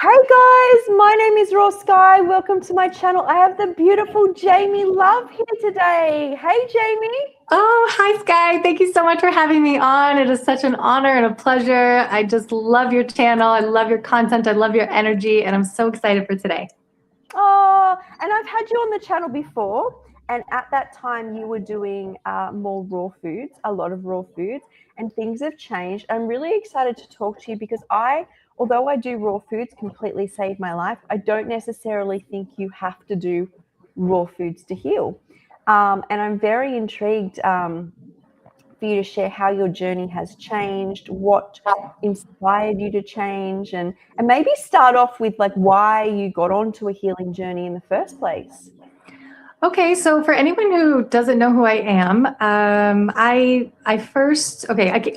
Hey guys, my name is Raw Sky. Welcome to my channel. I have the beautiful Jamie Love here today. Hey Jamie. Oh, hi Sky. Thank you so much for having me on. It is such an honor and a pleasure. I just love your channel. I love your content. I love your energy, and I'm so excited for today. Oh, and I've had you on the channel before, and at that time you were doing more raw foods, a lot of raw foods, and things have changed. I'm really excited to talk to you because although I do raw foods completely saved my life, I don't necessarily think you have to do raw foods to heal. And I'm very intrigued for you to share how your journey has changed, what inspired you to change, and maybe start off with like why you got onto a healing journey in the first place. Okay, so for anyone who doesn't know who I am, I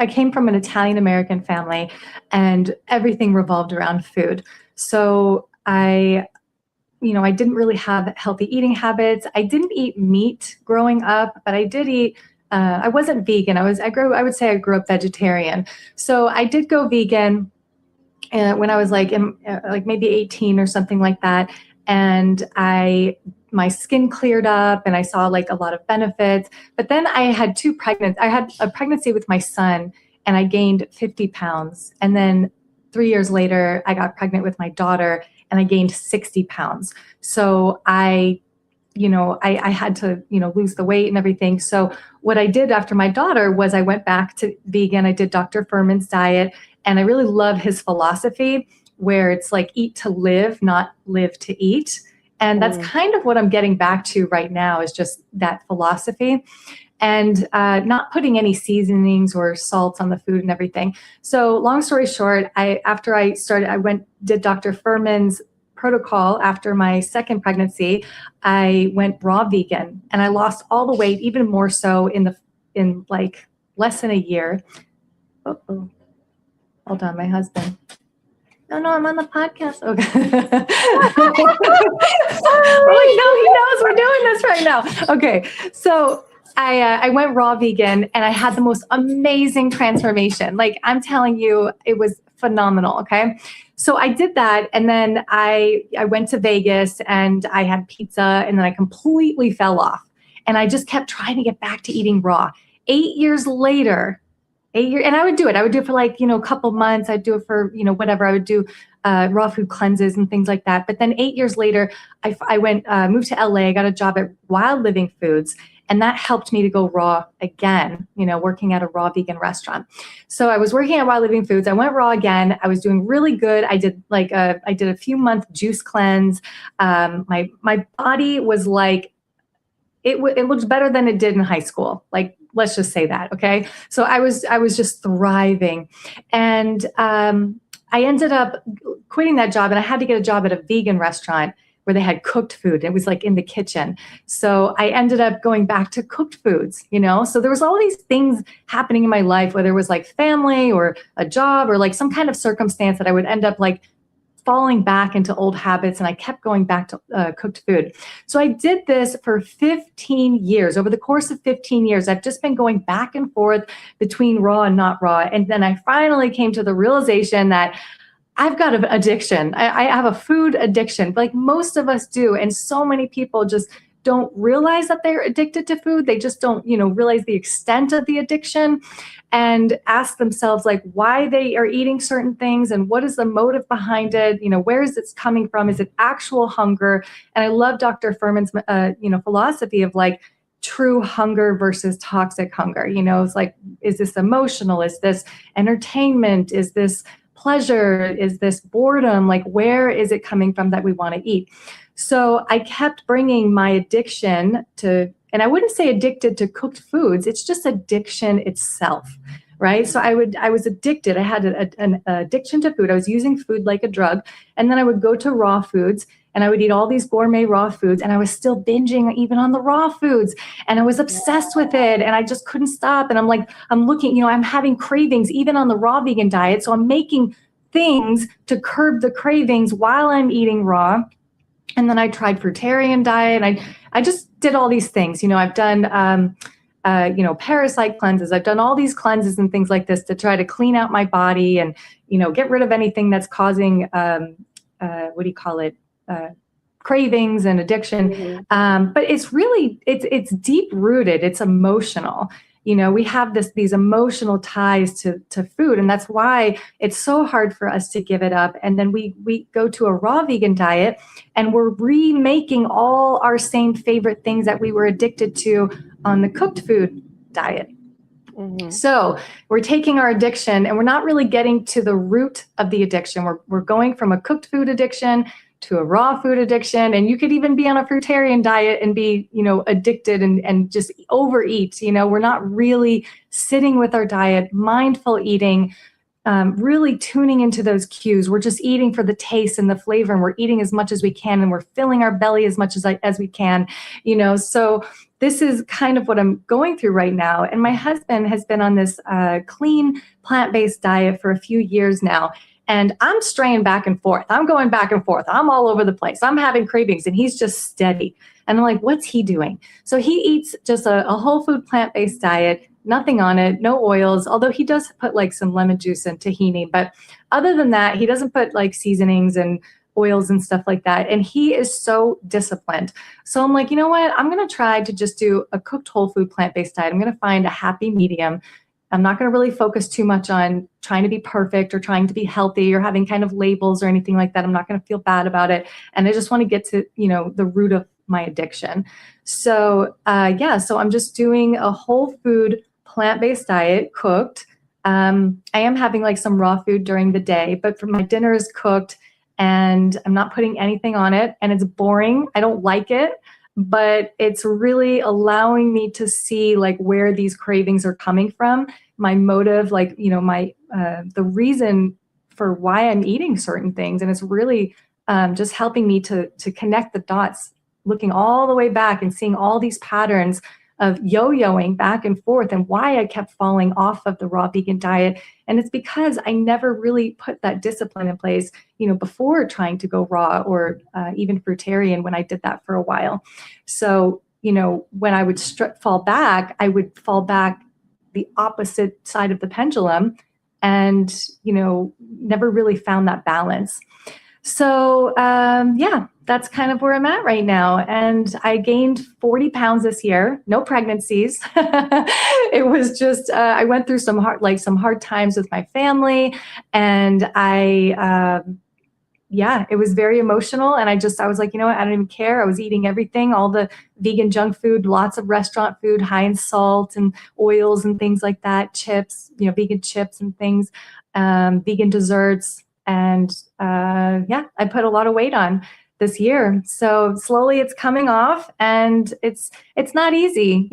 came from an Italian American family, and everything revolved around food. So I didn't really have healthy eating habits. I didn't eat meat growing up, but I did eat. I wasn't vegan. I would say I grew up vegetarian. So I did go vegan when I was like maybe 18 or something like that, and my skin cleared up and I saw like a lot of benefits. But then I had a pregnancy with my son, and I gained 50 pounds. And then 3 years later, I got pregnant with my daughter and I gained 60 pounds. So I had to, lose the weight and everything. So what I did after my daughter was I went back to vegan. I did Dr. Furman's diet, and I really love his philosophy where it's like eat to live, not live to eat. And that's kind of what I'm getting back to right now, is just that philosophy, and not putting any seasonings or salts on the food and everything. So long story short, I did Dr. Furman's protocol after my second pregnancy. I went raw vegan, and I lost all the weight, even more so in like less than a year. Uh-oh. Hold on, my husband. No, I'm on the podcast. Okay. We're like, no, he knows we're doing this right now. Okay, so I went raw vegan, and I had the most amazing transformation. Like, I'm telling you, it was phenomenal. Okay, so I did that, and then I went to Vegas and I had pizza, and then I completely fell off, and I just kept trying to get back to eating raw. 8 years later. 8 years, and I would do it. I would do it for like, a couple months. I'd do it for, whatever. I would do raw food cleanses and things like that. But then 8 years later, I moved to LA. I got a job at Wild Living Foods, and that helped me to go raw again, working at a raw vegan restaurant. So I was working at Wild Living Foods. I went raw again. I was doing really good. I did a few month juice cleanse. My body was like, it looked better than it did in high school. Like, let's just say that. Okay. So I was just thriving. And I ended up quitting that job, and I had to get a job at a vegan restaurant where they had cooked food. It was like in the kitchen. So I ended up going back to cooked foods, So there was all these things happening in my life, whether it was like family or a job or like some kind of circumstance, that I would end up like falling back into old habits, and I kept going back to cooked food. So I did this for 15 years. Over the course of 15 years, I've just been going back and forth between raw and not raw. And then I finally came to the realization that I've got an addiction. I have a food addiction, like most of us do. And so many people just don't realize that they're addicted to food. They just don't, realize the extent of the addiction, and ask themselves like why they are eating certain things and what is the motive behind it. Where is it coming from? Is it actual hunger? And I love Dr. Furman's, philosophy of like true hunger versus toxic hunger. It's like, is this emotional? Is this entertainment? Is this pleasure? Is this boredom? Like, where is it coming from that we want to eat? So I kept bringing my addiction to, and I wouldn't say addicted to cooked foods, it's just addiction itself, right? So I was addicted. I had an addiction to food. I was using food like a drug. And then I would go to raw foods, and I would eat all these gourmet raw foods, and I was still binging even on the raw foods, and I was obsessed with it, and I just couldn't stop. And I'm looking, I'm having cravings even on the raw vegan diet. So I'm making things to curb the cravings while I'm eating raw. And then I tried fruitarian diet. I just did all these things. I've done, parasite cleanses. I've done all these cleanses and things like this to try to clean out my body and, get rid of anything that's causing what do you call it? Cravings and addiction. But it's deep rooted. It's emotional. We have these emotional ties to food, and that's why it's so hard for us to give it up. And then we go to a raw vegan diet, and we're remaking all our same favorite things that we were addicted to on the cooked food diet. So we're taking our addiction, and we're not really getting to the root of the addiction. We're going from a cooked food addiction to a raw food addiction. And you could even be on a fruitarian diet and be, addicted and just overeat. We're not really sitting with our diet, mindful eating, really tuning into those cues. We're just eating for the taste and the flavor, and we're eating as much as we can, and we're filling our belly as much as we can, so this is kind of what I'm going through right now. And my husband has been on this clean plant-based diet for a few years now. And I'm straying back and forth. I'm going back and forth. I'm all over the place. I'm having cravings, and he's just steady. And I'm like, what's he doing? So he eats just a whole food plant-based diet, nothing on it, no oils, although he does put like some lemon juice and tahini. But other than that, he doesn't put like seasonings and oils and stuff like that. And he is so disciplined. So I'm like, you know what? I'm going to try to just do a cooked whole food plant-based diet. I'm going to find a happy medium. I'm not going to really focus too much on trying to be perfect or trying to be healthy or having kind of labels or anything like that. I'm not going to feel bad about it. And I just want to get to, the root of my addiction. So, so I'm just doing a whole food plant-based diet, cooked. I am having like some raw food during the day, but for my dinner is cooked, and I'm not putting anything on it, and it's boring. I don't like it. But it's really allowing me to see like where these cravings are coming from, my motive, like, my, the reason for why I'm eating certain things. And it's really just helping me to connect the dots, looking all the way back and seeing all these patterns of yo-yoing back and forth, and why I kept falling off of the raw vegan diet. And it's because I never really put that discipline in place, before trying to go raw or even fruitarian when I did that for a while. So, when I would fall back, I would fall back the opposite side of the pendulum, and, never really found that balance. So, that's kind of where I'm at right now. And I gained 40 pounds this year, no pregnancies. It was just, I went through some hard times with my family, and it was very emotional. And I was like, I don't even care. I was eating everything, all the vegan junk food, lots of restaurant food, high in salt and oils and things like that, chips, vegan chips and things, vegan desserts. And I put a lot of weight on this year. So slowly it's coming off, and it's not easy.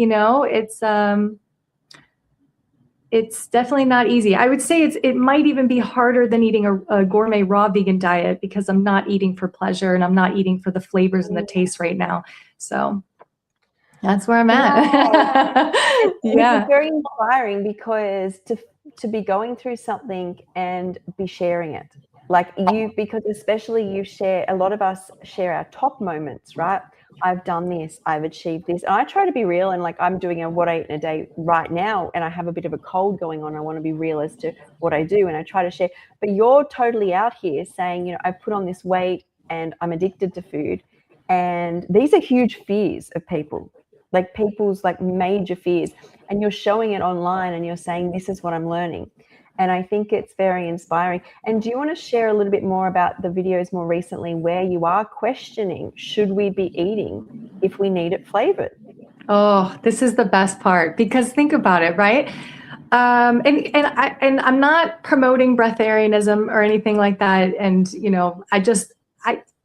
It's definitely not easy. I would say it might even be harder than eating a gourmet raw vegan diet, because I'm not eating for pleasure, and I'm not eating for the flavors and the taste right now. So that's where I'm at. It's very inspiring, because to be going through something and be sharing it, like because especially a lot of us share our top moments, right? I've done this, I've achieved this. And I try to be real, and like I'm doing what I eat in a day right now, and I have a bit of a cold going on. I want to be real as to what I do, and I try to share. But you're totally out here saying, I put on this weight and I'm addicted to food. And these are huge fears of people, like people's like major fears. And you're showing it online, and you're saying, this is what I'm learning. And I think it's very inspiring. And do you want to share a little bit more about the videos more recently where you are questioning, should we be eating if we need it flavored? Oh, this is the best part, because think about it, right? And I'm not promoting breatharianism or anything like that. And,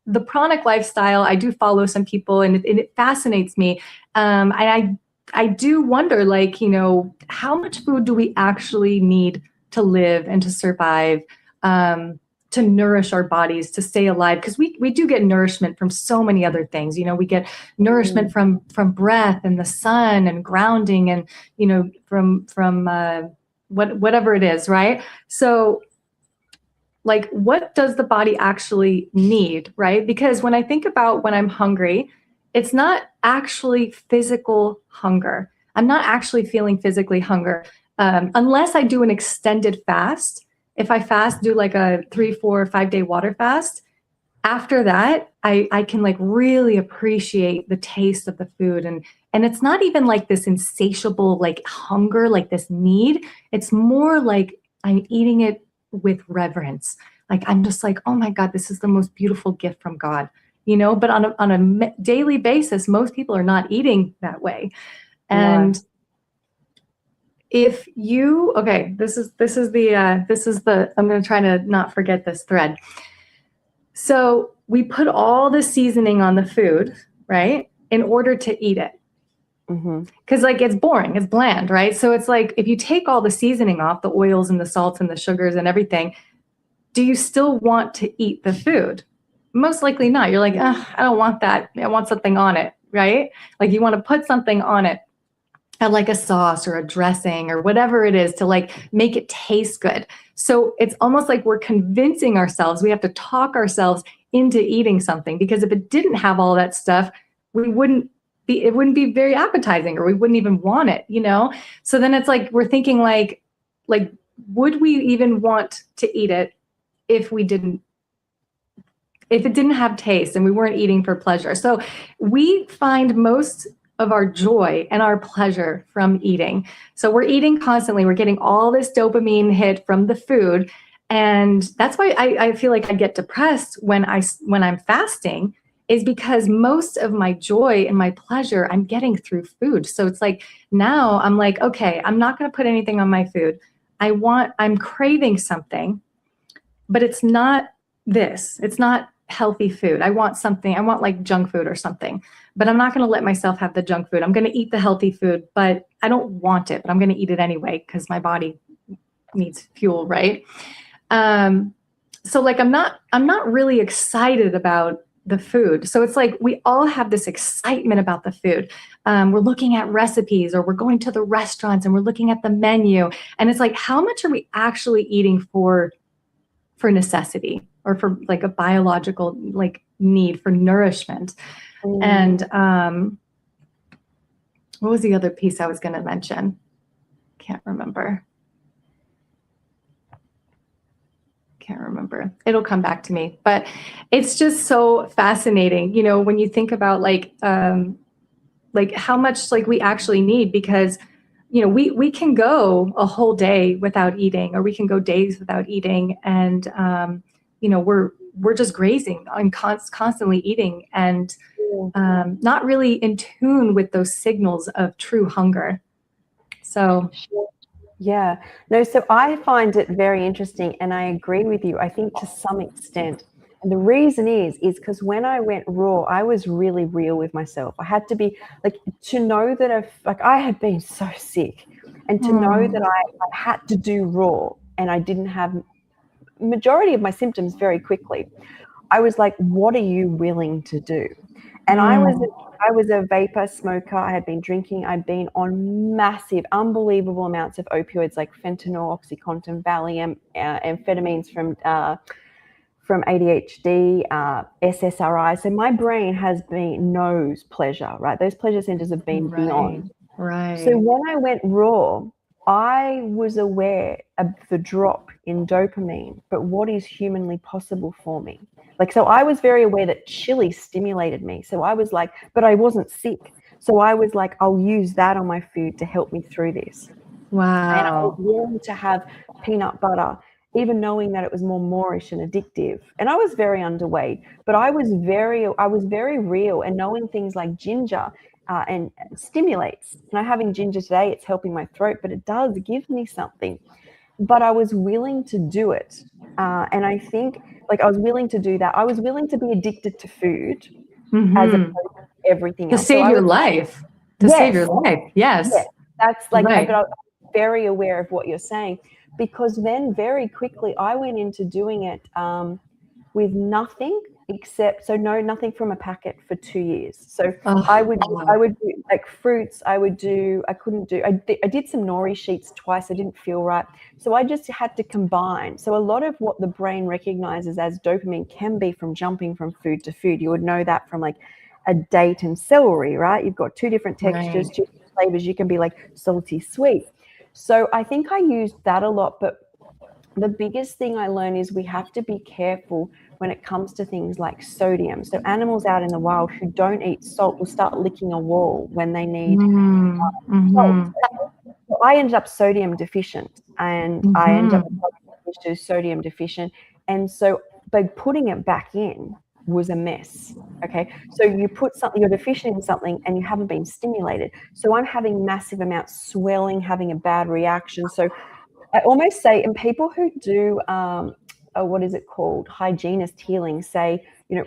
the pranic lifestyle, I do follow some people, and it fascinates me. And I do wonder, like, how much food do we actually need to live and to survive, to nourish our bodies, to stay alive? Because we do get nourishment from so many other things. We get nourishment from breath and the sun and grounding, and from whatever it is, right? So like, what does the body actually need, right? Because when I think about when I'm hungry, it's not actually physical hunger. I'm not actually feeling physically hunger. Unless I do an extended fast. If I do like a 3, 4, 5 day water fast, after that, I can like really appreciate the taste of the food. And it's not even like this insatiable like hunger, like this need. It's more like I'm eating it with reverence. Like I'm just like, oh my God, this is the most beautiful gift from God, you know. But on a daily basis, most people are not eating that way. And if you, okay, this is the I'm going to try to not forget this thread. So we put all the seasoning on the food, right, in order to eat it. Because like it's boring, it's bland, right? So it's like if you take all the seasoning off, the oils and the salts and the sugars and everything, do you still want to eat the food? Most likely not. You're like, I don't want that. I want something on it, right? Like you want to put something on it, like a sauce or a dressing or whatever it is to like make it taste good. So it's almost like we're convincing ourselves, we have to talk ourselves into eating something, because if it didn't have all that stuff, it wouldn't be very appetizing, or we wouldn't even want it, you know? So then it's like, we're thinking like, would we even want to eat it if it didn't have taste and we weren't eating for pleasure? So we find most of our joy and our pleasure from eating. So we're eating constantly. We're getting all this dopamine hit from the food. And that's why I feel like I get depressed when I'm fasting, is because most of my joy and my pleasure I'm getting through food. So it's like, now I'm like, okay, I'm not going to put anything on my food. I'm craving something, but it's not this. It's not healthy food. I want like junk food or something, but I'm not going to let myself have the junk food. I'm going to eat the healthy food, but I don't want it, but I'm going to eat it anyway because my body needs fuel, right? So like I'm not really excited about the food. So it's like we all have this excitement about the food. We're looking at recipes, or we're going to the restaurants and we're looking at the menu, and it's like, how much are we actually eating for necessity, or for like a biological like need for nourishment? And what was the other piece I was going to mention? Can't remember. It'll come back to me. But it's just so fascinating, you know, when you think about like how much like we actually need, because you know, we can go a whole day without eating, or we can go days without eating, and you know, we're just grazing and constantly eating, and not really in tune with those signals of true hunger. So yeah, no, so I find it very interesting, and I agree with you, I think, to some extent. And the reason is because when I went raw, I was really real with myself. I had to be like, to know that I had been so sick, and to know that I had to do raw, and I didn't have majority of my symptoms very quickly. I was like, what are you willing to do? And I was a vapor smoker. I had been drinking. I'd been on massive, unbelievable amounts of opioids like fentanyl, OxyContin, Valium, amphetamines from ADHD, SSRI. So my brain knows pleasure, right? Those pleasure centers have been beyond. Right. So when I went raw, I was aware of the drop in dopamine, but what is humanly possible for me? Like, so I was very aware that chili stimulated me. So I was like, but I wasn't sick. So I was like, I'll use that on my food to help me through this. Wow. And I was willing to have peanut butter, even knowing that it was more Moorish and addictive. And I was very underweight, but I was very real, and knowing things like ginger and stimulates. And having ginger today, it's helping my throat, but it does give me something. But I was willing to do it. And I think like I was willing to do that. I was willing to be addicted to food as opposed to everything else. To save your life. To save your life. Yes. Yes. That's like, right. But I was very aware of what you're saying, because then very quickly I went into doing it with nothing except, nothing from a packet for 2 years. So I would do like fruits. I did some nori sheets twice. I didn't feel right. So I just had to combine. So a lot of what the brain recognizes as dopamine can be from jumping from food to food. You would know that from like a date and celery, right? You've got two different textures, two different flavors. You can be like salty, sweet. So I think I used that a lot, but the biggest thing I learned is we have to be careful when it comes to things like sodium. So animals out in the wild who don't eat salt will start licking a wall when they need salt. So I ended up sodium deficient, and I ended up sodium deficient. And so by putting it back in was a mess. Okay. So you put something, you're deficient in something and you haven't been stimulated. So I'm having massive amounts swelling, having a bad reaction. So I almost say, and people who do, what is it called? Hygienist healing say, you know,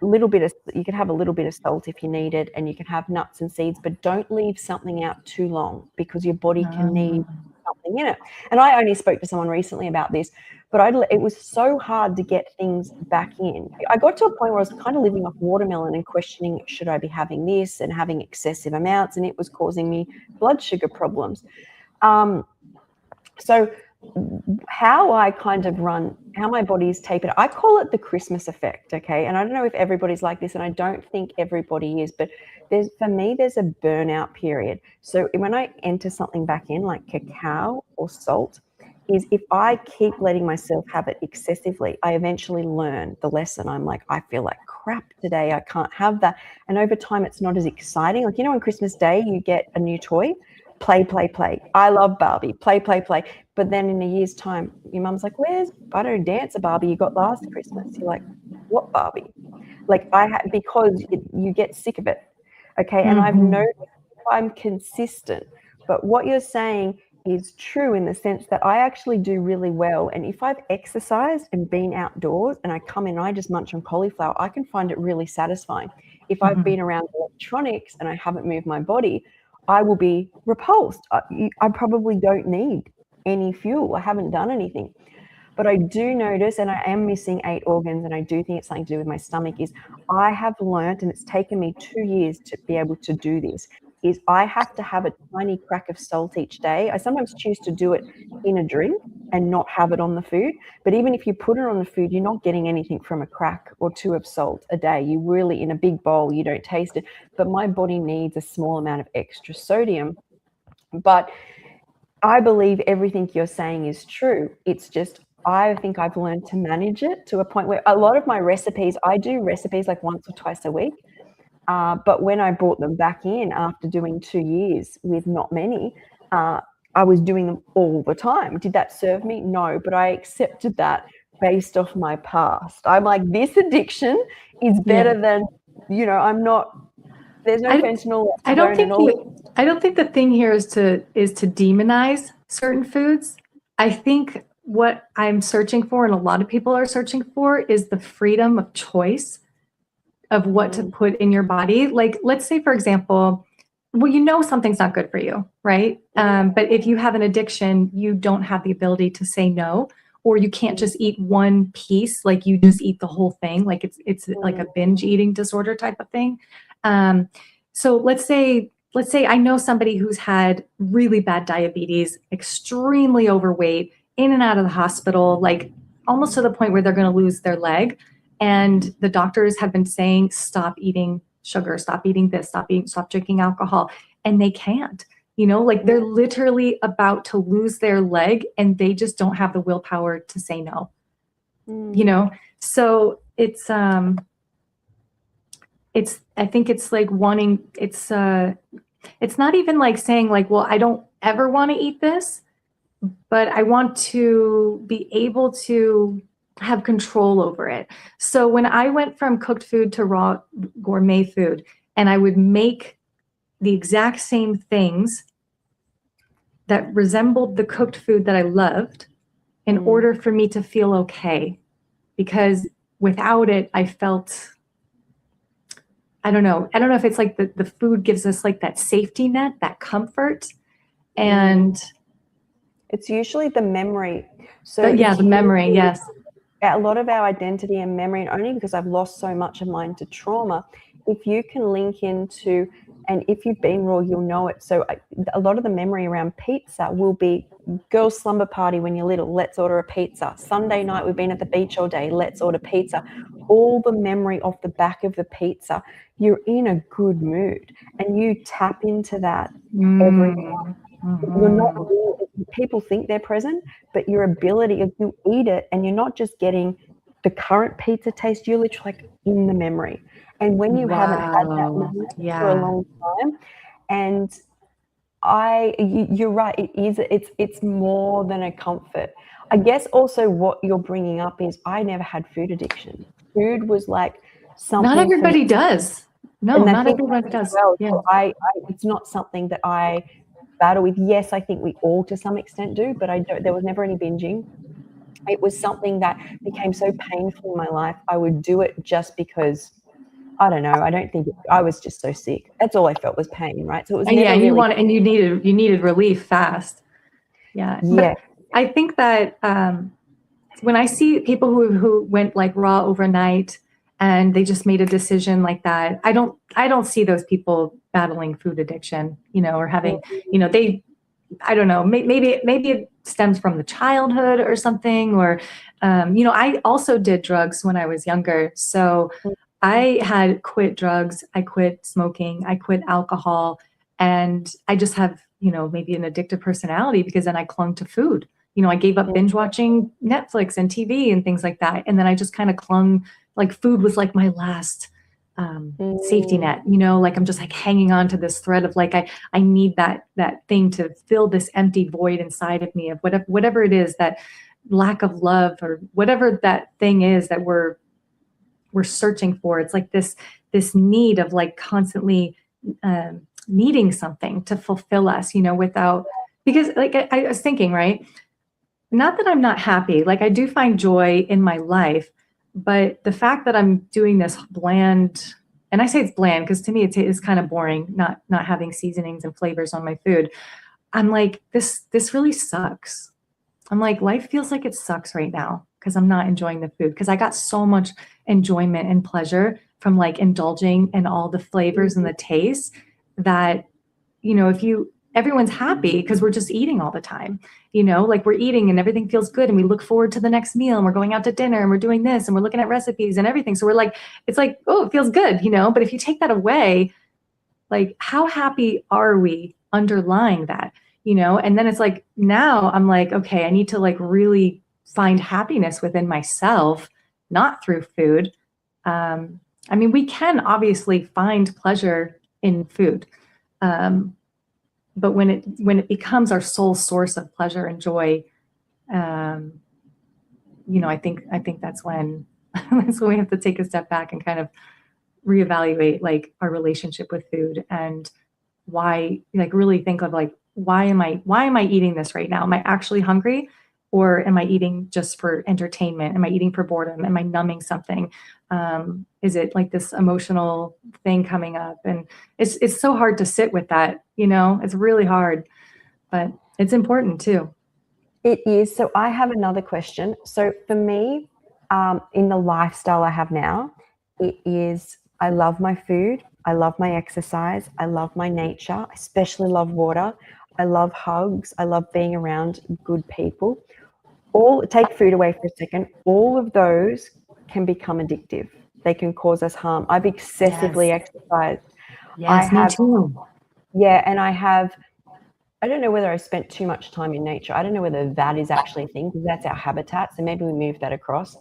you can have a little bit of salt if you need it, and you can have nuts and seeds, but don't leave something out too long because your body can need something in it. And I only spoke to someone recently about this, but it was so hard to get things back in. I got to a point where I was kind of living off watermelon and questioning, should I be having this, and having excessive amounts, and it was causing me blood sugar problems. So how I kind of run, how my body is tapered, I call it the Christmas effect, okay? And I don't know if everybody's like this, and I don't think everybody is, but for me, there's a burnout period. So when I enter something back in, like cacao or salt, is if I keep letting myself have it excessively, I eventually learn the lesson. I'm like, I feel like crap today. I can't have that. And over time, it's not as exciting. Like, you know, on Christmas Day, you get a new toy. Play. I love Barbie. Play. But then in a year's time, your mum's like, where's I don't dance a Barbie you got last Christmas? You're like, what Barbie? Like because you get sick of it. Okay. And I've noticed I'm consistent, but what you're saying is true in the sense that I actually do really well. And if I've exercised and been outdoors and I come in and I just munch on cauliflower, I can find it really satisfying. If I've been around electronics and I haven't moved my body, I will be repulsed. I probably don't need any fuel. I haven't done anything. But I do notice, and I am missing 8 organs, and I do think it's something to do with my stomach, is I have learned, and it's taken me 2 years to be able to do this, is I have to have a tiny crack of salt each day. I sometimes choose to do it in a drink and not have it on the food. But even if you put it on the food, you're not getting anything from a crack or 2 of salt a day. You really, in a big bowl, you don't taste it. But my body needs a small amount of extra sodium. But I believe everything you're saying is true. It's just, I think I've learned to manage it to a point where a lot of my recipes, I do recipes like once or twice a week. But when I brought them back in after doing 2 years with not many, I was doing them all the time. Did that serve me? No, but I accepted that based off my past. I'm like, this addiction is better than, you know, I'm not, there's no fentanyl. I don't think the thing here is to demonize certain foods. I think what I'm searching for, and a lot of people are searching for, is the freedom of choice of what to put in your body. Like, let's say, for example, well, you know something's not good for you, right? But if you have an addiction, you don't have the ability to say no, or you can't just eat one piece, like you just eat the whole thing, like it's like a binge eating disorder type of thing. So let's say I know somebody who's had really bad diabetes, extremely overweight, in and out of the hospital, like almost to the point where they're going to lose their leg. And the doctors have been saying, stop eating sugar, stop eating this, stop drinking alcohol. And they can't, you know, like they're literally about to lose their leg and they just don't have the willpower to say no, you know? So I think it's like wanting, it's not even like saying like, well, I don't ever want to eat this, but I want to be able to have control over it. So when I went from cooked food to raw gourmet food, and I would make the exact same things that resembled the cooked food that I loved in order for me to feel okay, because without it, I felt, I don't know if it's like the food gives us like that safety net, that comfort. And it's usually the memory. So the memory, yes. A lot of our identity and memory, and only because I've lost so much of mine to trauma, if you can link into, and if you've been raw, you'll know it. So a lot of the memory around pizza will be girls' slumber party when you're little, let's order a pizza. Sunday night, we've been at the beach all day, let's order pizza. All the memory off the back of the pizza, you're in a good mood and you tap into that every time. You're not really, people think they're present, but your ability, if you eat it and you're not just getting the current pizza taste, you're literally like in the memory. And when you haven't had that memory for a long time, and you're right, it's more than a comfort. I guess also what you're bringing up is I never had food addiction. Food was like something. Not everybody does. No, not everybody does. Well, yeah. So it's not something that I battle with. Yes, I think we all to some extent do, but there was never any binging. It was something that became so painful in my life. I would do it just because, I don't know. I don't think I was just so sick. That's all I felt was pain, right? So it was never you needed relief fast. Yeah. Yeah. But I think that when I see people who went like raw overnight and they just made a decision like that, I don't see those people battling food addiction, or having, I don't know, maybe it stems from the childhood or something, or, I also did drugs when I was younger. So I had quit drugs, I quit smoking, I quit alcohol, and I just have, maybe an addictive personality because then I clung to food. I gave up binge watching Netflix and TV and things like that. And then I just kind of clung, like food was like my last safety net, like I'm just like hanging on to this thread of like, I need that thing to fill this empty void inside of me of whatever it is, that lack of love or whatever that thing is that we're searching for. It's like this need of like constantly needing something to fulfill us, without, because like I was thinking, right? Not that I'm not happy, like I do find joy in my life, but the fact that I'm doing this bland, and I say it's bland because to me it's kind of boring, not having seasonings and flavors on my food. I'm like, this really sucks. I'm like, life feels like it sucks right now because I'm not enjoying the food, because I got so much enjoyment and pleasure from like indulging in all the flavors and the tastes that, everyone's happy because we're just eating all the time, like we're eating and everything feels good and we look forward to the next meal and we're going out to dinner and we're doing this and we're looking at recipes and everything. So we're like, it's like, oh, it feels good, but if you take that away, like how happy are we underlying that, and then it's like, now I'm like, okay, I need to like really find happiness within myself, not through food. We can obviously find pleasure in food. But when it becomes our sole source of pleasure and joy, I think that's when we have to take a step back and kind of reevaluate like our relationship with food and why, like really think of like, why am I eating this right now? Am I actually hungry? Or am I eating just for entertainment? Am I eating for boredom? Am I numbing something? Is it like this emotional thing coming up? And it's so hard to sit with that, it's really hard, but it's important too. It is. So I have another question. So for me, in the lifestyle I have now, it is, I love my food. I love my exercise. I love my nature. I especially love water. I love hugs. I love being around good people. Take food away for a second. All of those can become addictive. They can cause us harm. I've excessively exercised. Yes, me too. Yeah, and I don't know whether I spent too much time in nature. I don't know whether that is actually a thing, because that's our habitat. So maybe we move that across.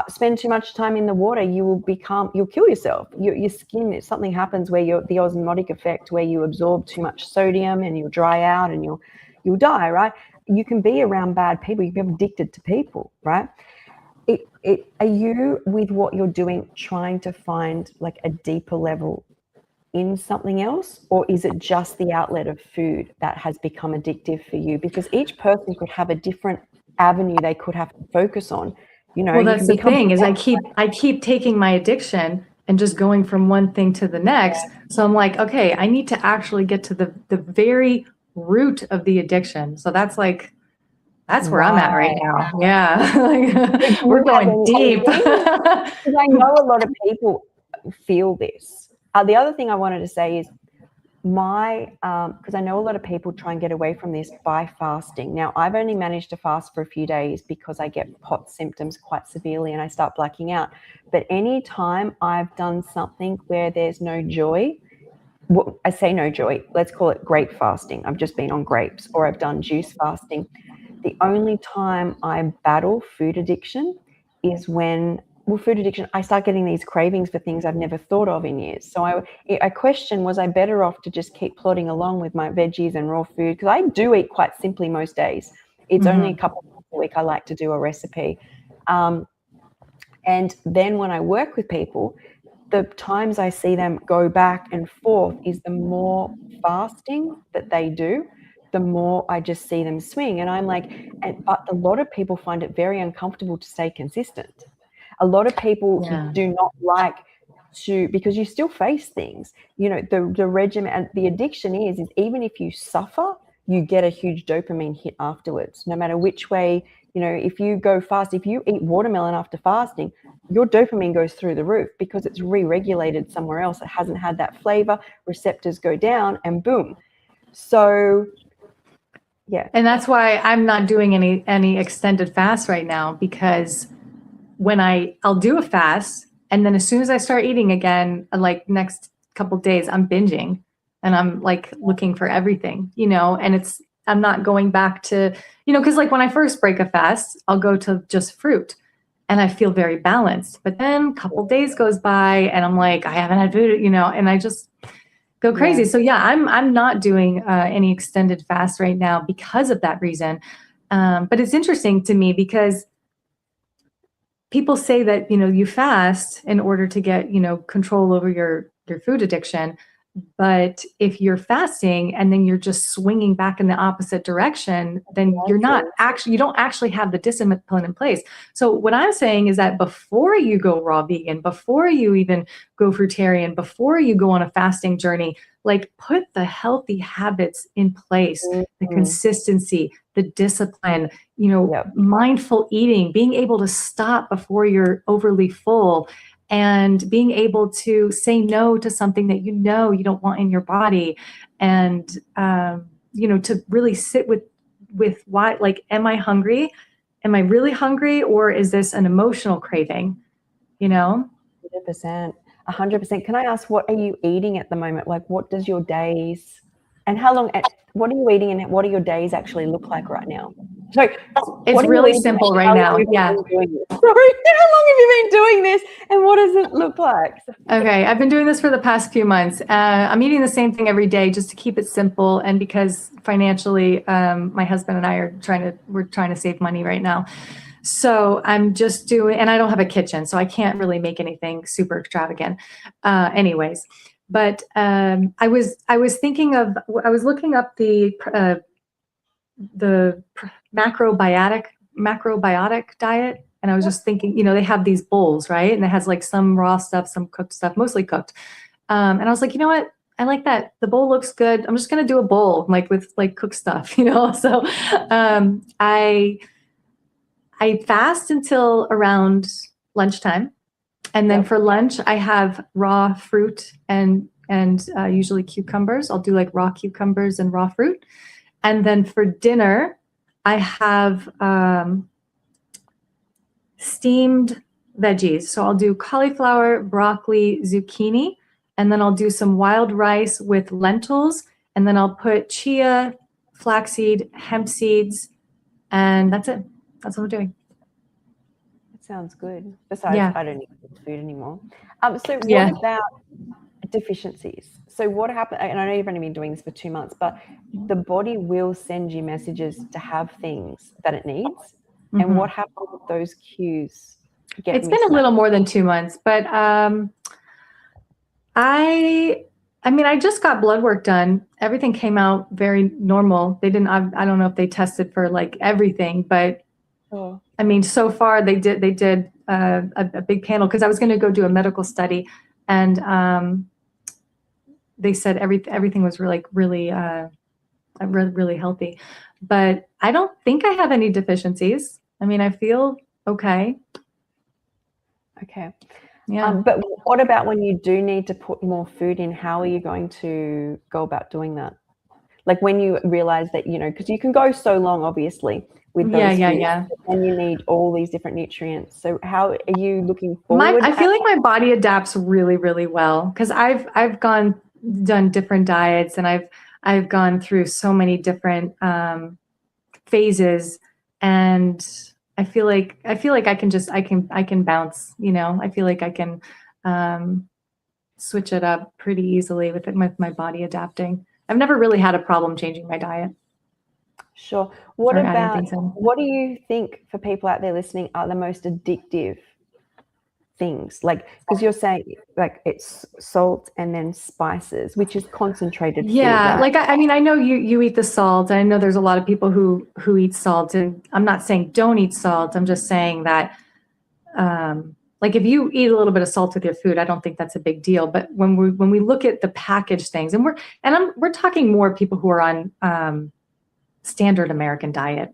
Spend too much time in the water, you'll kill yourself. Your skin, if something happens where the osmotic effect, where you absorb too much sodium and you'll dry out and you'll die, right? You can be around bad people. You can be addicted to people, right? Are you, with what you're doing, trying to find like a deeper level in something else, or is it just the outlet of food that has become addictive for you? Because each person could have a different avenue they could have to focus on. Well, that's the thing is I keep taking my addiction and just going from one thing to the next. So I'm like, okay, I need to actually get to the very root of the addiction. So that's where I'm at right now. Yeah. We're going deep. Because I know a lot of people feel this. The other thing I wanted to say is because I know a lot of people try and get away from this by fasting. Now, I've only managed to fast for a few days because I get POTS symptoms quite severely and I start blacking out. But any time I've done something where there's no joy, I say no joy, let's call it grape fasting. I've just been on grapes, or I've done juice fasting. The only time I battle food addiction is when, food addiction, I start getting these cravings for things I've never thought of in years. So I question, was I better off to just keep plodding along with my veggies and raw food? Because I do eat quite simply most days. It's only a couple of times a week I like to do a recipe. And then when I work with people, the times I see them go back and forth is the more fasting that they do, the more I just see them swing. And I'm like, but a lot of people find it very uncomfortable to stay consistent. A lot of people do not like to, because you still face things. You know, the regimen and the addiction is even if you suffer, you get a huge dopamine hit afterwards, no matter which way. You know, if you go fast, if you eat watermelon after fasting, your dopamine goes through the roof because it's re-regulated somewhere else. It hasn't had that flavor, receptors go down, and boom. So, yeah. And that's why I'm not doing any extended fast right now, because when I'll do a fast, and then as soon as I start eating again, like next couple of days, I'm binging and I'm like looking for everything, you know, and I'm not going back to, you know, because like when I first break a fast, I'll go to just fruit and I feel very balanced. But then a couple of days goes by and I'm like, I haven't had food, you know, and I just go crazy. So yeah, I'm not doing any extended fast right now because of that reason. But it's interesting to me because people say that, you know, you fast in order to get, you know, control over your food addiction. But if you're fasting and then you're just swinging back in the opposite direction, then you don't actually have the discipline in place. So what I'm saying is that before you go raw vegan, before you even go fruitarian, before you go on a fasting journey, like put the healthy habits in place, the consistency, the discipline, you know, mindful eating, being able to stop before you're overly full, and being able to say no to something that you know you don't want in your body, and you know, to really sit with why, like, am I hungry? Am I really hungry, or is this an emotional craving? You know, 100%, 100%. Can I ask, what are you eating at the moment? Like, what does your days and how long? What are you eating, and what do your days actually look like right now? So it's really simple right now. Yeah. Sorry, how long have you been doing this, and what does it look like? Okay, I've been doing this for the past few months. I'm eating the same thing every day just to keep it simple, and because financially, my husband and I we're trying to save money right now. So I'm just doing, and I don't have a kitchen, so I can't really make anything super extravagant. Anyways, but I was looking up the macrobiotic diet. And I was just thinking, you know, they have these bowls, right? And it has like some raw stuff, some cooked stuff, mostly cooked. And I was like, you know what? I like that. The bowl looks good. I'm just going to do a bowl like with like cooked stuff, you know? So I fast until around lunchtime. And then for lunch, I have raw fruit and usually cucumbers. I'll do like raw cucumbers and raw fruit. And then for dinner, I have steamed veggies. So I'll do cauliflower, broccoli, zucchini, and then I'll do some wild rice with lentils. And then I'll put chia, flaxseed, hemp seeds, and that's it. That's what I'm doing. That sounds good. Besides, I don't eat food anymore. So what about deficiencies? So what happened, and I know you've only been doing this for 2 months, but the body will send you messages to have things that it needs. And what happened with those cues? It's been a little more than 2 months, but I mean, I just got blood work done. Everything came out very normal. They didn't, I don't know if they tested for like everything, but I mean, so far they did a big panel, because I was going to go do a medical study, and they said everything was really healthy, but I don't think I have any deficiencies. I mean, I feel okay. Okay. Yeah. But what about when you do need to put more food in? How are you going to go about doing that? Like when you realize that, you know, because you can go so long, obviously, with those foods, and you need all these different nutrients. So how are you looking forward? I feel like my body adapts really, really well, because I've gone done different diets, and I've gone through so many different phases, and I feel like I can bounce, I feel like I can switch it up pretty easily with my body adapting. I've never really had a problem changing my diet. Sure. What do you think, for people out there listening, are the most addictive things? Like, because you're saying like it's salt and then spices, which is concentrated food, right? Like I mean, I know you eat the salt, and I know there's a lot of people who eat salt, and I'm not saying don't eat salt. I'm just saying that like if you eat a little bit of salt with your food, I don't think that's a big deal. But when we look at the packaged things, and we're talking more people who are on standard American diet,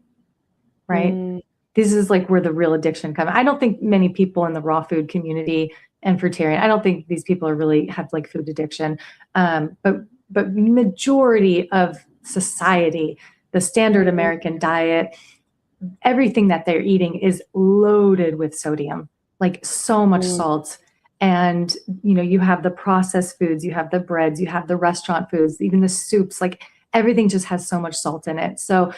right? This is like where the real addiction comes. I don't think many people in the raw food community and fruitarian, I don't think these people have like food addiction. But majority of society, the standard American diet, everything that they're eating is loaded with sodium, like so much salt. And, you have the processed foods, you have the breads, you have the restaurant foods, even the soups, like everything just has so much salt in it. So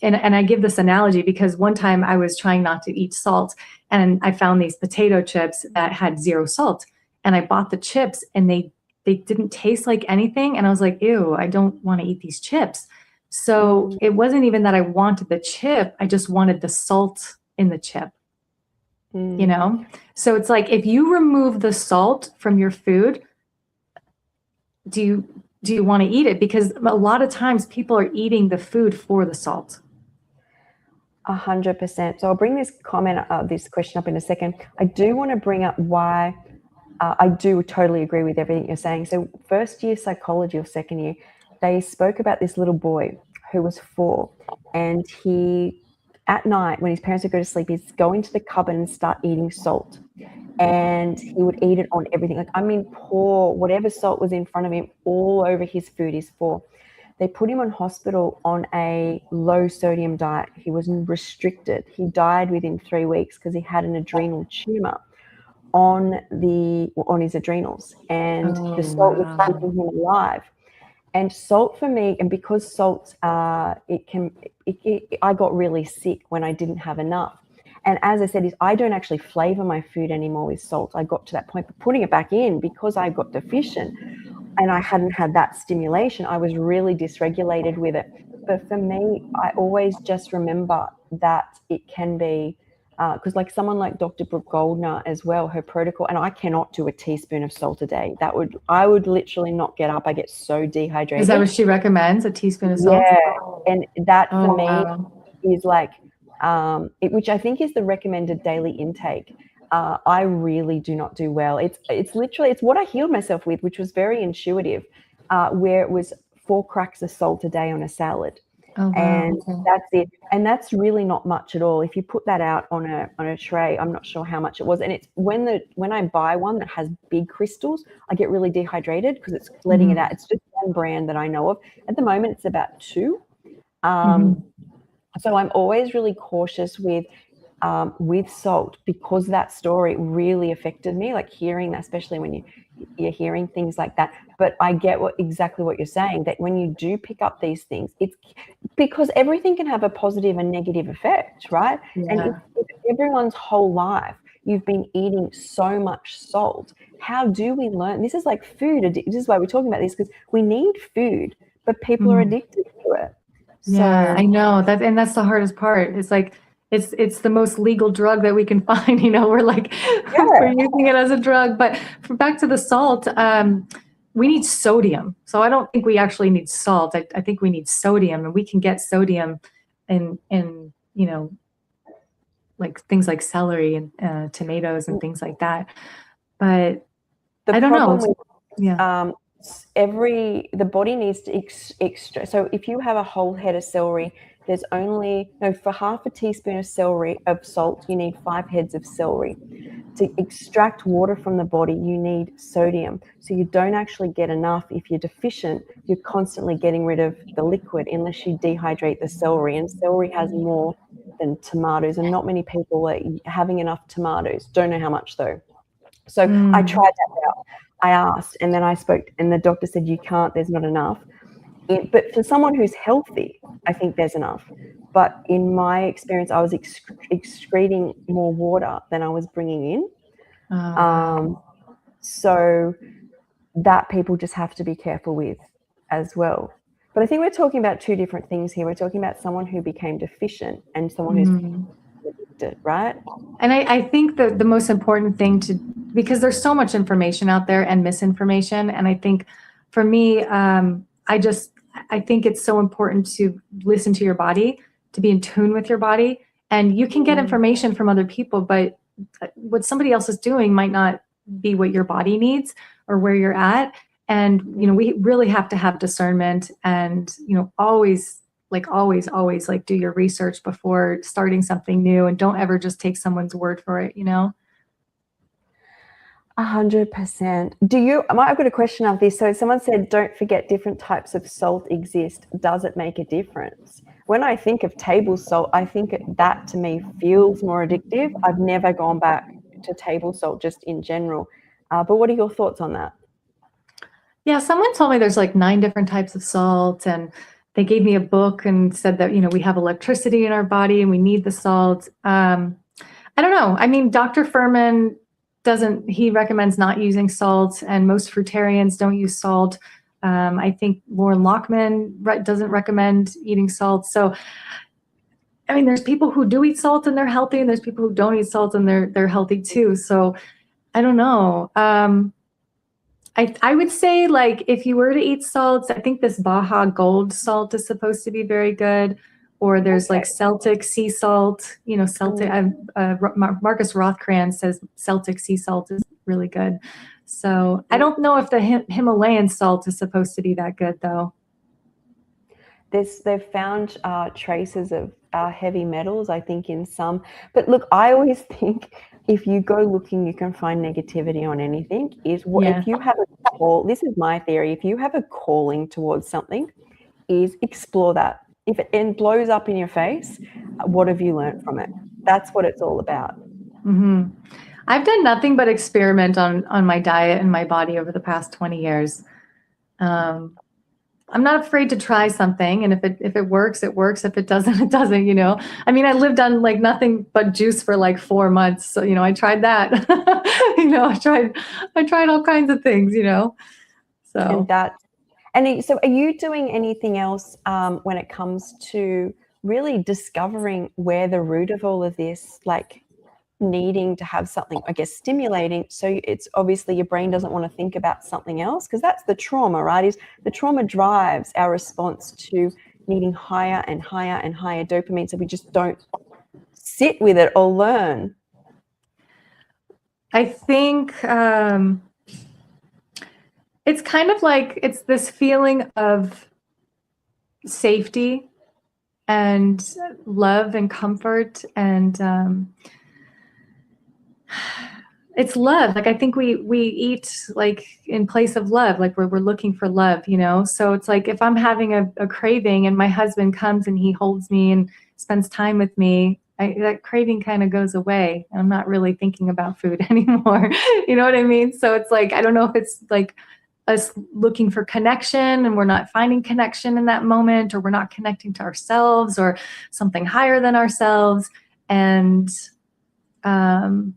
and I give this analogy because one time I was trying not to eat salt, and I found these potato chips that had 0 salt, and I bought the chips, and they didn't taste like anything. And I was like, ew, I don't want to eat these chips. So it wasn't even that I wanted the chip. I just wanted the salt in the chip, So it's like, if you remove the salt from your food, do you want to eat it? Because a lot of times people are eating the food for the salt. 100%. So I'll bring this question up in a second. I do want to bring up why I do totally agree with everything you're saying. So first year psychology or second year, they spoke about this little boy who was 4, and he, at night when his parents would go to sleep, he'd go into the cupboard and start eating salt. And he would eat it on everything. Like, I mean, pour whatever salt was in front of him all over his food. He's 4. They put him on hospital on a low sodium diet. He was restricted. He died within 3 weeks because he had an adrenal tumor on his adrenals, and the salt was keeping him alive. And salt for me, and because salt, I got really sick when I didn't have enough. And as I said, I don't actually flavor my food anymore with salt. I got to that point, but putting it back in because I got deficient and I hadn't had that stimulation, I was really dysregulated with it. But for me, I always just remember that it can be, because like someone like Dr. Brooke Goldner as well, her protocol, and I cannot do a teaspoon of salt a day. I would literally not get up. I get so dehydrated. Is that what she recommends? A teaspoon of salt? Yeah, and that for me is like, which I think is the recommended daily intake. I really do not do well. It's literally, it's what I healed myself with, which was very intuitive, where it was 4 cracks of salt a day on a salad. Oh, wow. And that's it. And that's really not much at all. If you put that out on a tray, I'm not sure how much it was. And it's when I buy one that has big crystals, I get really dehydrated because it's letting it out. It's just one brand that I know of. At the moment, it's about 2. So I'm always really cautious with salt, because that story really affected me, like hearing that, especially when you're hearing things like that. But I get exactly what you're saying, that when you do pick up these things, it's because everything can have a positive and negative effect, right? Yeah. And if everyone's whole life you've been eating so much salt, how do we learn? This is like food. This is why we're talking about this, because we need food, but people are addicted to it. Yeah, I know that, and that's the hardest part. It's like it's the most legal drug that we can find. We're like we're using it as a drug. But back to the salt, we need sodium. So I don't think we actually need salt. I think we need sodium, and we can get sodium in like things like celery and tomatoes and things like that. But I don't know. The body needs to extract. So if you have a whole head of celery, there's for half a teaspoon of salt, you need 5 heads of celery. To extract water from the body, you need sodium. So you don't actually get enough. If you're deficient, you're constantly getting rid of the liquid unless you dehydrate the celery. And celery has more than tomatoes, and not many people are having enough tomatoes. Don't know how much though. So I tried that out. I asked, and then I spoke, and the doctor said, you can't, there's not enough. But for someone who's healthy, I think there's enough. But in my experience, I was excreting more water than I was bringing in. So that people just have to be careful with as well. But I think we're talking about two different things here. We're talking about someone who became deficient and someone who's addicted, right? And I think that the most important thing because there's so much information out there and misinformation. And I think for me, I think it's so important to listen to your body, to be in tune with your body. And you can get information from other people, but what somebody else is doing might not be what your body needs or where you're at. And, we really have to have discernment and, always do your research before starting something new, and don't ever just take someone's word for it, 100%. I've got a question of this. So someone said, don't forget different types of salt exist. Does it make a difference? When I think of table salt, I think that to me feels more addictive. I've never gone back to table salt just in general. But what are your thoughts on that? Yeah, someone told me there's like 9 different types of salt, and they gave me a book and said that, we have electricity in our body and we need the salt. I don't know. I mean, Dr. Furman he recommends not using salt, and most fruitarians don't use salt. I think Lauren Lockman doesn't recommend eating salt. So, I mean, there's people who do eat salt and they're healthy, and there's people who don't eat salt and they're healthy too. So I don't know. I would say, like, if you were to eat salts, I think this Baja Gold salt is supposed to be very good. Or there's like Celtic sea salt, Celtic. Marcus Rothkranz says Celtic sea salt is really good. So I don't know if the Himalayan salt is supposed to be that good, though. They've found traces of heavy metals, I think, in some. But look, I always think if you go looking, you can find negativity on anything. If you have a call, this is my theory, if you have a calling towards something, is explore that. If it blows up in your face, what have you learned from it? That's what it's all about. Mm-hmm. I've done nothing but experiment on my diet and my body over the past 20 years. I'm not afraid to try something, and if it works, it works. If it doesn't, it doesn't. I mean, I lived on like nothing but juice for like 4 months, so I tried that. I tried all kinds of things. So. And so are you doing anything else when it comes to really discovering where the root of all of this, like needing to have something, I guess, stimulating? So it's obviously your brain doesn't want to think about something else, because that's the trauma, right? Is the trauma drives our response to needing higher and higher and higher dopamine. So we just don't sit with it or learn. I think it's kind of like it's this feeling of safety and love and comfort, and it's love. Like, I think we eat like in place of love, like we're looking for love, So it's like if I'm having a craving and my husband comes and he holds me and spends time with me, that craving kind of goes away. I'm not really thinking about food anymore. You know what I mean? So it's like, I don't know if it's like us looking for connection and we're not finding connection in that moment, or we're not connecting to ourselves or something higher than ourselves. And what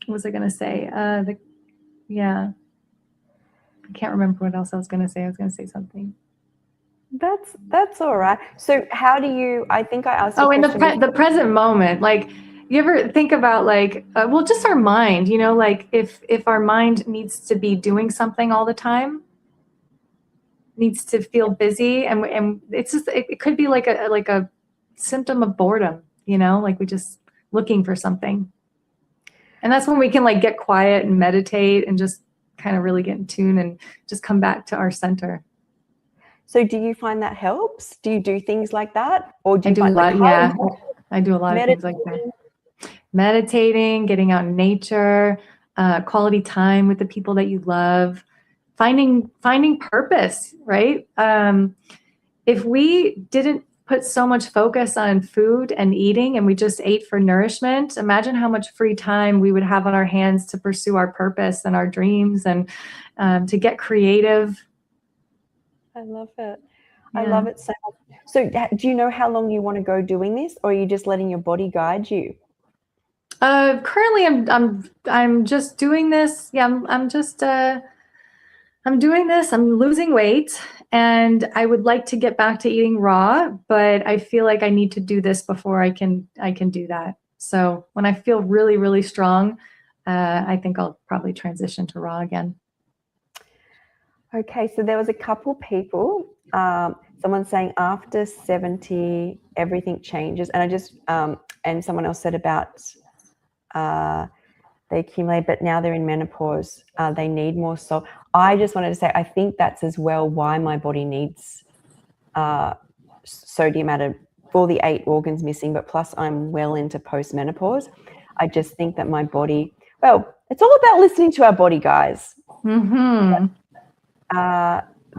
was I going to say? I can't remember what else I was going to say. I was going to say something. That's all right. So how do you, I think I asked you in the present moment, like, you ever think about like, just our mind, like if our mind needs to be doing something all the time, needs to feel busy, and it's just, it could be like a symptom of boredom, like we just looking for something. And that's when we can like get quiet and meditate and just kind of really get in tune and just come back to our center. So do you find that helps? Do you do things like that? Or do you find a lot, yeah. I do a lot of things like that. Meditating, getting out in nature, quality time with the people that you love, finding purpose, right? If we didn't put so much focus on food and eating, and we just ate for nourishment, imagine how much free time we would have on our hands to pursue our purpose and our dreams and to get creative. I love it. Yeah. I love it so much. So do you know how long you want to go doing this, or are you just letting your body guide you? Currently I'm just doing this. Yeah, I'm doing this. I'm losing weight, and I would like to get back to eating raw, but I feel like I need to do this before I can do that. So when I feel really, really strong, I think I'll probably transition to raw again. Okay, so there was a couple people, someone saying after 70, everything changes. And I just, and someone else said about they accumulate, but now they're in menopause, they need more salt. I just wanted to say, I think that's as well why my body needs sodium out of all the 8 organs missing, but plus I'm well into post-menopause. I just think that my body, well, it's all about listening to our body, guys. Mm-hmm.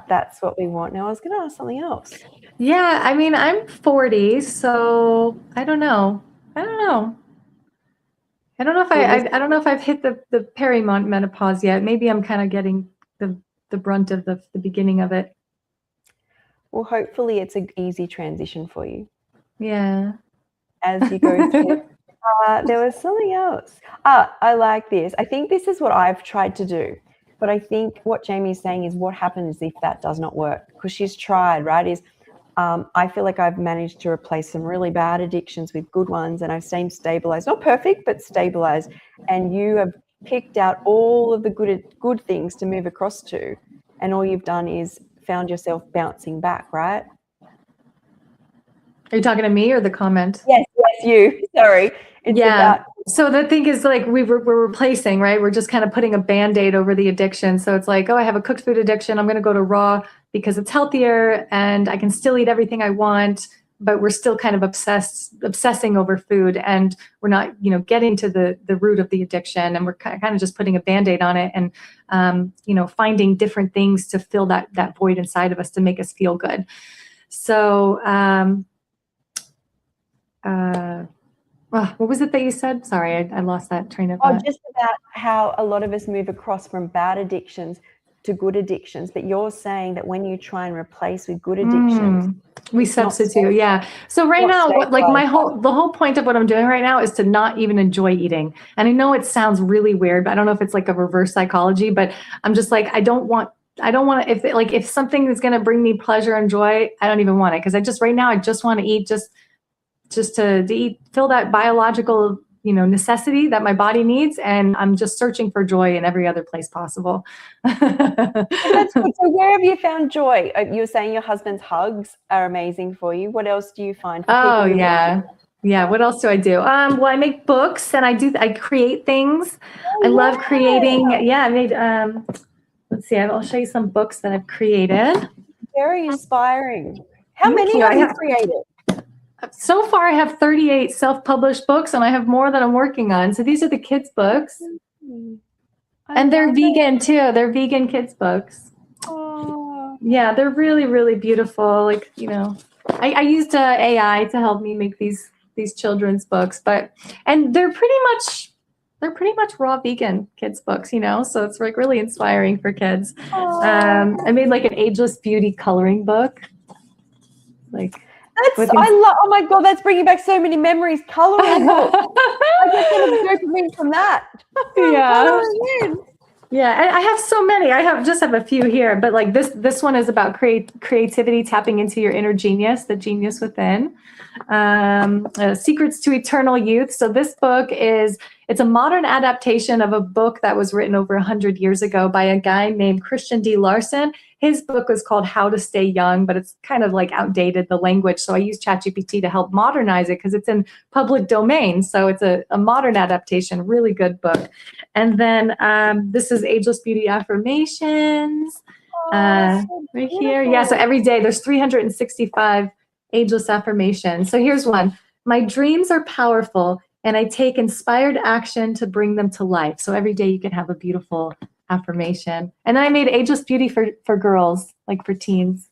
That's what we want. Now I was going to ask something else. Yeah, I mean, I'm 40, so I don't know. I don't know if I've hit the perimenopause yet. Maybe I'm kind of getting the brunt of the beginning of it. Well, hopefully it's an easy transition for you. Yeah. As you go through. There was something else. I like this. I think this is what I've tried to do. But I think what Jamie's saying is what happens if that does not work? Because she's tried, right? I feel like I've managed to replace some really bad addictions with good ones, and I've stayed stabilized, not perfect, but stabilized. And you have picked out all of the good things to move across to, and all you've done is found yourself bouncing back, right? Are you talking to me or the comment? Yes, you. Sorry. It's yeah. So the thing is, like, we're replacing, right? We're just kind of putting a Band-Aid over the addiction. So it's like, oh, I have a cooked food addiction. I'm going to go to raw because it's healthier and I can still eat everything I want, but we're still kind of obsessing over food, and we're not, getting to the root of the addiction, and we're kind of just putting a Band-Aid on it and, finding different things to fill that void inside of us to make us feel good. So, what was it that you said? Sorry, I lost that train of thought. Just about how a lot of us move across from bad addictions to good addictions. But you're saying that when you try and replace with good addictions, we substitute. Yeah. So right now, like the whole point of what I'm doing right now is to not even enjoy eating. And I know it sounds really weird, but I don't know if it's like a reverse psychology, but I'm just like, I don't want to, if something is going to bring me pleasure and joy, I don't even want it. Cause right now I just want to eat just to eat, fill that biological, necessity that my body needs. And I'm just searching for joy in every other place possible. That's good. So where have you found joy? You were saying your husband's hugs are amazing for you. What else do you find? Oh, yeah. Yeah. What else do I do? Well, I make books and I create things. I love creating. Yeah. I made, let's see, I'll show you some books that I've created. Very inspiring. How many have you created? So far, I have 38 self-published books, and I have more that I'm working on. So these are the kids' books. And they're vegan, too. They're vegan kids' books. Oh. Yeah, they're really, really beautiful. Like, I used AI to help me make these children's books. And they're pretty much raw vegan kids' books, So it's like really inspiring for kids. I made like an ageless beauty coloring book. Oh my God, that's bringing back so many memories. Coloring book. I just get a dopamine from that. Yeah. Yeah, and I have so many. I have a few here, but like this one is about creativity, tapping into your inner genius, the genius within. Secrets to Eternal Youth. So this book it's a modern adaptation of a book that was written over 100 years ago by a guy named Christian D. Larson. His book was called How to Stay Young, but it's kind of like outdated, the language. So I use ChatGPT to help modernize it because it's in public domain. So it's a modern adaptation, really good book. And then this is Ageless Beauty Affirmations right here. Yeah, so every day there's 365 ageless affirmations. So here's one. My dreams are powerful, and I take inspired action to bring them to life. So every day you can have a beautiful affirmation. And then I made Ageless Beauty for girls, like for teens.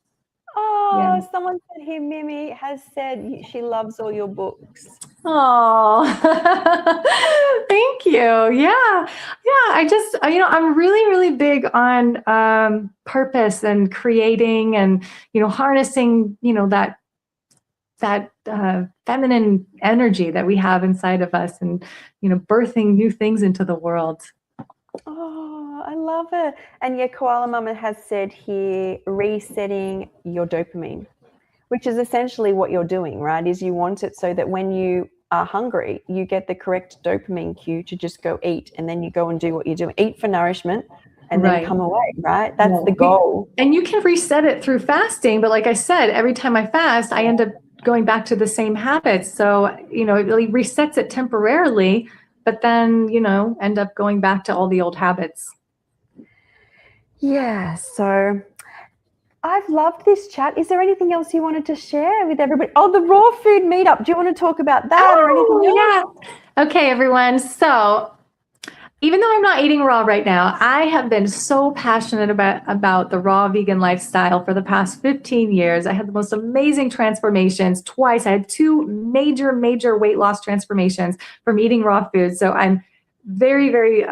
Oh, Yeah. Someone said here, Mimi has said she loves all your books. Oh, thank you. Yeah. I just, I'm really, really big on purpose and creating and, harnessing, that feminine energy that we have inside of us and, birthing new things into the world. Oh, I love it. And yeah, Koala Mama has said here, resetting your dopamine, which is essentially what you're doing, right? Is you want it so that when you are hungry, you get the correct dopamine cue to just go eat, and then you go and do what you do. Eat for nourishment and then come away, right? That's the goal. And you can reset it through fasting. But like I said, every time I fast, I end up going back to the same habits. So, it really resets it temporarily, but then, end up going back to all the old habits. Yeah. So I've loved this chat. Is there anything else you wanted to share with everybody? Oh, the raw food meetup. Do you want to talk about that or anything else? Yeah. Okay, everyone. So even though I'm not eating raw right now, I have been so passionate about the raw vegan lifestyle for the past 15 years. I had the most amazing transformations twice. I had two major weight loss transformations from eating raw food. So I'm very, very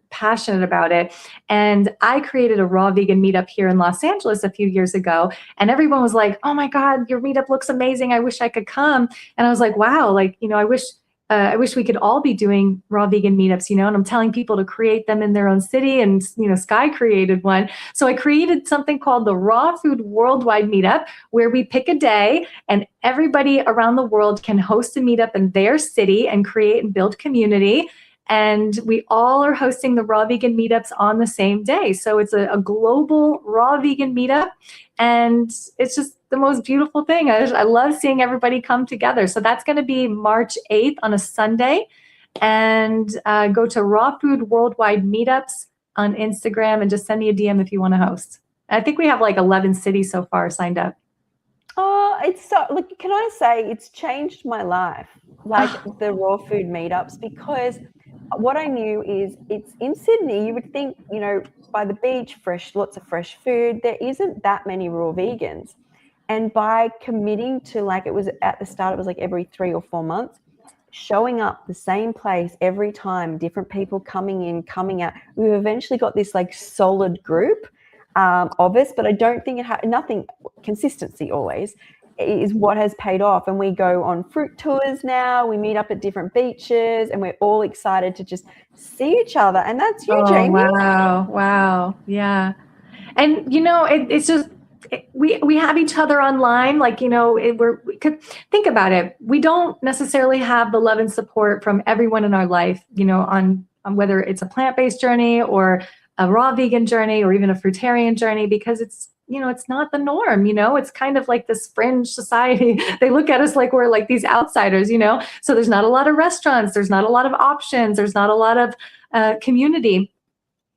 passionate about it. And I created a raw vegan meetup here in Los Angeles a few years ago. And everyone was like, oh my God, your meetup looks amazing. I wish I could come. And I was like, wow, I wish we could all be doing raw vegan meetups, and I'm telling people to create them in their own city. And, Sky created one. So I created something called the Raw Food Worldwide Meetup, where we pick a day and everybody around the world can host a meetup in their city and create and build community. And we all are hosting the raw vegan meetups on the same day. So it's a global raw vegan meetup. And it's just the most beautiful thing. I love seeing everybody come together. So that's going to be March 8th on a Sunday. And go to Raw Food Worldwide Meetups on Instagram and just send me a DM if you want to host. I think we have like 11 cities so far signed up. Oh, it's so, look, can I say it's changed my life, like the raw food meetups, because what I knew is it's in Sydney. You would think, by the beach, lots of fresh food. There isn't that many raw vegans. And by committing to, like, it was at the start, it was like every 3 or 4 months, showing up the same place every time, different people coming in, coming out. We've eventually got this like solid group of us, but I don't think nothing, consistency always is what has paid off. And we go on fruit tours now, we meet up at different beaches, and we're all excited to just see each other. And that's you, Jamie. Wow. Yeah. And, it's just, we have each other online, like, we could think about it. We don't necessarily have the love and support from everyone in our life, on whether it's a plant-based journey or a raw vegan journey or even a fruitarian journey, because it's not the norm. It's kind of like this fringe society. They look at us like we're like these outsiders, so there's not a lot of restaurants, there's not a lot of options, there's not a lot of community.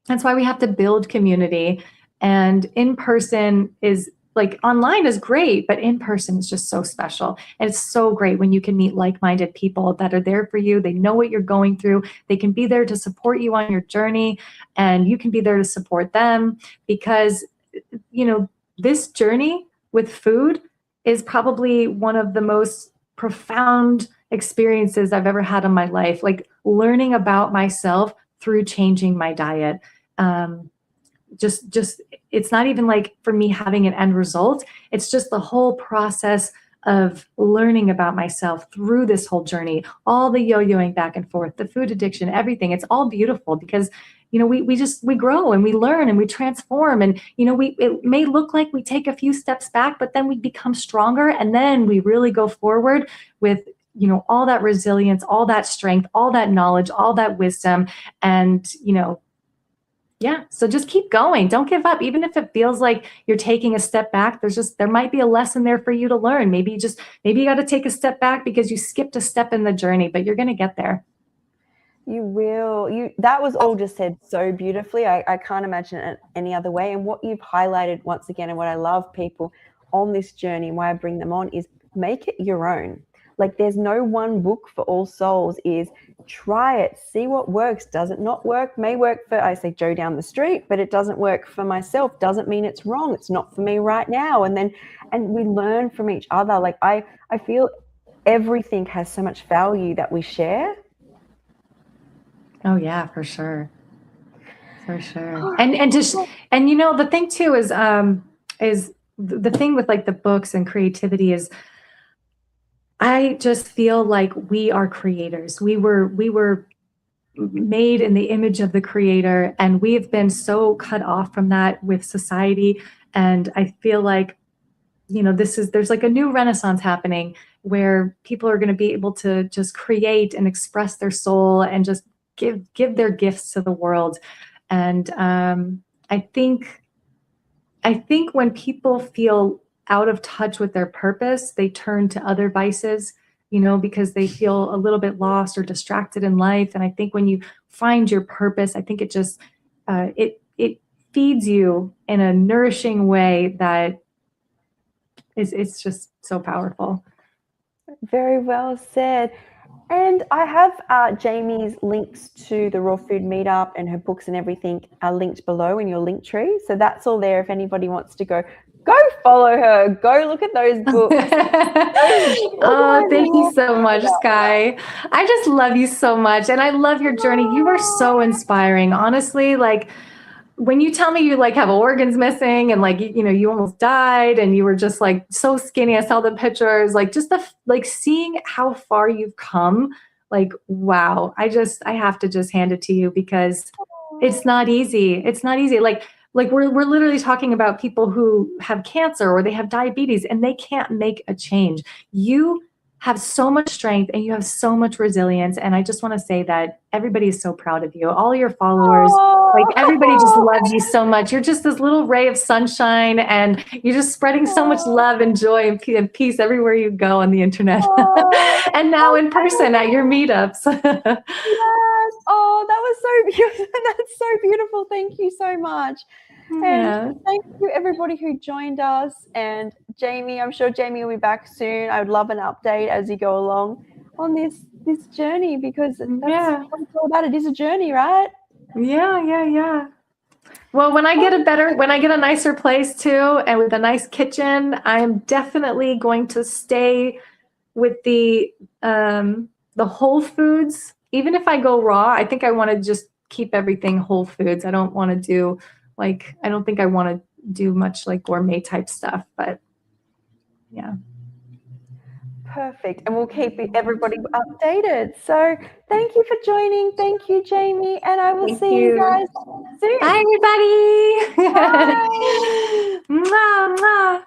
That's why we have to build community. And in person is like, online is great, but in person is just so special. And it's so great when you can meet like-minded people that are there for you. They know what you're going through. They can be there to support you on your journey, and you can be there to support them, because, this journey with food is probably one of the most profound experiences I've ever had in my life. Like, learning about myself through changing my diet. Just it's not even like for me having an end result. It's just the whole process of learning about myself through this whole journey, all the yo-yoing back and forth, the food addiction, everything. It's all beautiful because, we grow and we learn and we transform. And, it may look like we take a few steps back, but then we become stronger. And then we really go forward with, all that resilience, all that strength, all that knowledge, all that wisdom. And, yeah. So just keep going. Don't give up. Even if it feels like you're taking a step back, there might be a lesson there for you to learn. Maybe you got to take a step back because you skipped a step in the journey, but you're going to get there. You will. That was all just said so beautifully. I can't imagine it any other way. And what you've highlighted once again, and what I love people on this journey, why I bring them on, is make it your own. Like there's no one book for all souls. Is try it, see what works. Does it not work? May work for, I say, Joe down the street, but it doesn't work for myself. Doesn't mean it's wrong. It's not for me right now. And we learn from each other. Like I feel everything has so much value that we share. Oh yeah, for sure. For sure. And just, and you know, the thing too is the thing with like the books and creativity is I just feel like we are creators. We were made in the image of the creator, and we've been so cut off from that with society. And I feel like, you know, there's like a new renaissance happening where people are going to be able to just create and express their soul and just give their gifts to the world. And I think when people feel out of touch with their purpose, they turn to other vices, you know, because they feel a little bit lost or distracted in life. And I think when you find your purpose, I think it just it feeds you in a nourishing way that it's just so powerful. Very well said. And I have Jamie's links to the Raw Food Meetup and her books and everything are linked below in your link tree. So that's all there if anybody wants to go follow her. Go look at those books. Oh, thank you so much, Sky. I just love you so much. And I love your journey. You are so inspiring. Honestly, like when you tell me you like have organs missing and like, you know, you almost died and you were just like so skinny. I saw the pictures, like just like seeing how far you've come. Like, wow. I have to just hand it to you because it's not easy. It's not easy. Like we're literally talking about people who have cancer or they have diabetes and they can't make a change. You have so much strength and you have so much resilience. And I just want to say that everybody is so proud of you. All your followers, like everybody just loves you so much. You're just this little ray of sunshine and you're just spreading so much love and joy and peace everywhere you go on the internet. And now in person at your meetups. Yes. Oh, that was so beautiful. That's so beautiful. Thank you so much. Yeah. And thank you everybody who joined us. And Jamie, I'm sure Jamie will be back soon. I would love an update as you go along on this journey because that's what it's all about. It is a journey, right? Yeah. Well, when I get a nicer place too, and with a nice kitchen, I'm definitely going to stay with the whole foods. Even if I go raw, I think I want to just keep everything whole foods. I don't want to do I don't think I want to do much like gourmet type stuff, but yeah. Perfect. And we'll keep everybody updated. So thank you for joining. Thank you, Jamie. And I will see you guys soon. Bye, everybody. Bye. Mwah, mwah.